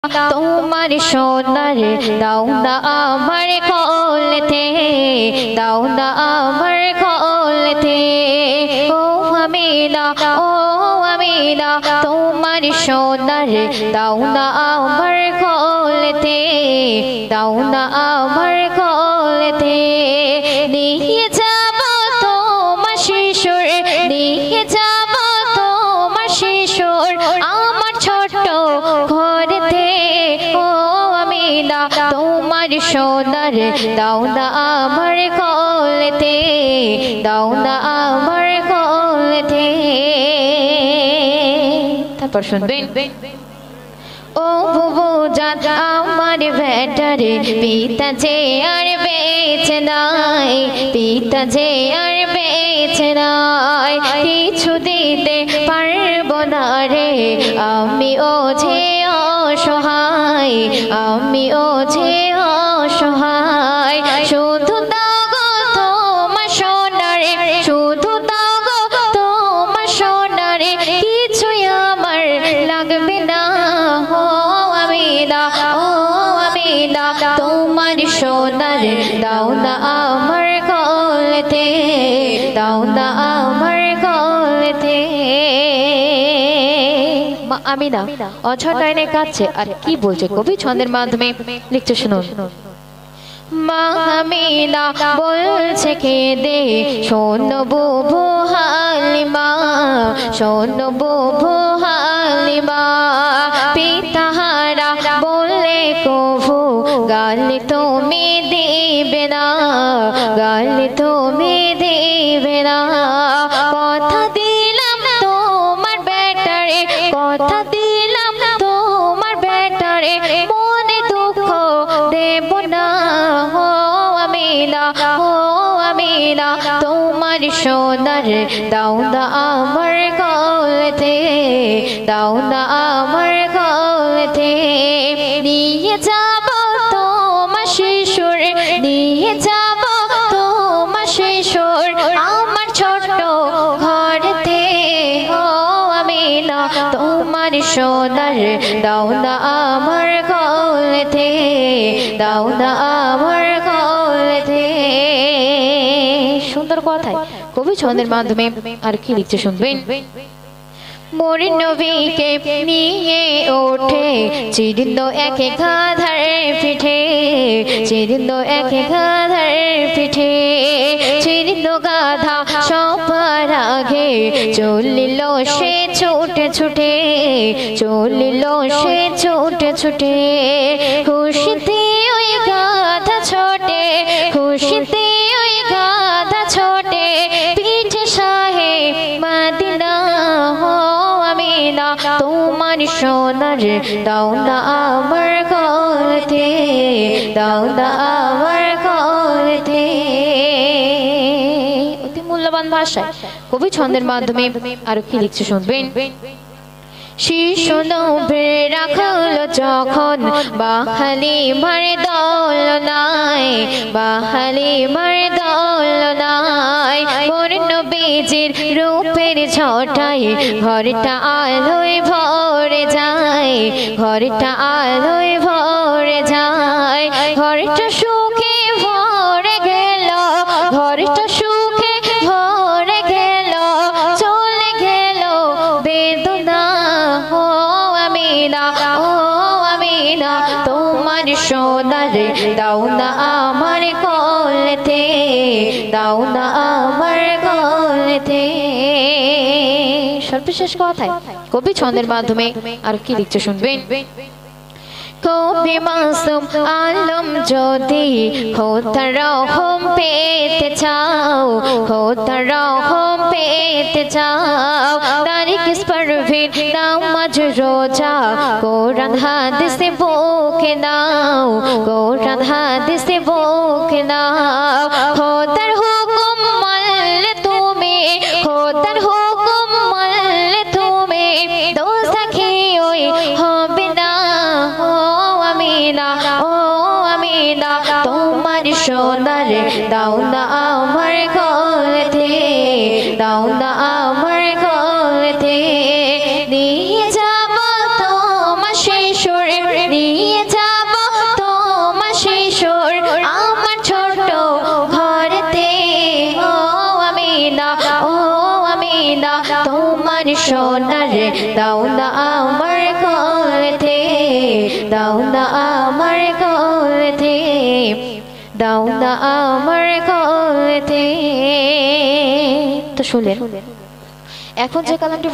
তোমার সোনার দাও না আমার কোলেতে, দাও না আমার কোলেতে। ও আমিনা, ও আমিনা, তোমার সোনার দাও না আমার কোলেতে, দাও না আমার কোলেতে। নিয়ে যাব তোমার শিশুর, নিয়ে যাব তোমার শিশুর আমার ছোট ঘরেতে। ও আমিনা, তোমার সোনার দাও না আমার কোলেতে, দাও না আমার কোলেতে। তারপর শুনবেন, ও বুবু জান আমার বেটারে পিতা যে আর বেঁচে নাই, পিতা যে আর বেঁচে নাই। কিছু দিতে পারবো না রে আমি ও যে অসহায়, আমি ও যে অসহায়। শুধু দাও গো তোমার সোনারে, শুধু দাও গো তোমার সোনারে, কিছুই আমার লাগবে না। ও আমিনা, ও আমিনা, তোমার সোনার দাও না আমার কোলেতে, দাও না আমার কোলেতে। মা আমিনা অঝর নয়নে কাঁদছে, আর কি বলছে কবি ছন্দের মাধ্যমে লিখতে শুনুন। মা আমিনা বলছে কেঁদে, শোনো বুবু হালিমা, শোনো বুবু হালিমা। পিতাহারা বললে কভু গালি তুমি দিবে না, গালি তুমি দিবে না। কথা দিলাম তোমার বেটারে, কথা দিলাম তোমার বেটারে, মনে দুঃখ দেব না। ও আমিনা, ও আমিনা, তোমার সোনার দাও না আমার কোলেতে, দাও না আমার কোলেতে। নিয়ে যাব তোমার শিশুর, নিয়ে যাব তোমার শিশুর আমার ছোট ঘরেতে। ও আমিনা, তোমার সোনার দাও না আমার কোলেতে, দাও না আমার কোলেতে। সুন্দর কথায় কবি ছন্দের মাধ্যমে আর কি লিখছে শুনবেন। মোর নবীকে নিয়ে ওঠে চিরন্দ এক গাধার পিঠে, চিরন্দ এক গাধার পিঠে। চিরন্দ গাধা সবার আগে চলিল সে ছুটে ছুটে, চলিল সে ছুটে ছুটে। খুশিতে ওই গাধা ছোটে, খুশিতে ওই গাধা ছোটে, পিঠে শাহে মদিনা। ও আমিনা, তোমার সোনার দাও না আমার কোলেতে, দাও না আমার কোলেতে। অতি মূল্যবান ভাষায় কবি ছন্দের মাধ্যমে আরো কি লিখছে শুনবেন। শিশু নভে রাখল যখন বাহালি মার দোলনায়, বাহালি মার দোলনায়। মোর নবীজির রূপের ঝটায় ঘরটা আলোয় ভরে যায়, ঘরটা আলোয় ভরে যায়। ঘরটা সুখে ভরে গেল, ঘরটা সুখে ভরে গেল, চলে গেল বেদনা। ও আমিনা, ও আমিনা, তোমার সোনার দাও না আমার কোলেতে, দাও না আমার কোলেতে। সর্বশেষ কথায় কবি ছন্দের মাধ্যমে আর কি লিখছে শুনবেন। কবি মাসুম আলম যদি খোদার রহম পেতে চাও, খোদার রহম পেতে চাও। তারিক পারভীন নামাজ রোজা কোরআন হাদিসে বুকে নাও, কোরআন হাদিসে বুকে নাও। খোদার হুকুম মানলে তুমি, খোদার হুকুম মানলে তুমি দোজাখী ওই হবে না। ও আমিনা, ও আমিনা, তোমার সোনার দাও না আমার কোলেতে, দাও না আমার কোলেতে। নিয়ে যাব তোমার শিশুর নিয়ে যাব তোমার শিশুর আমার ছোট ঘরেতে। ও আমিনা তোমার সোনার দাও না আমার ঘরেতে, দাও না আমার ঘরেতে, দাও না আমার ঘরেতে। তো শুনলেন এখন যে কালামটি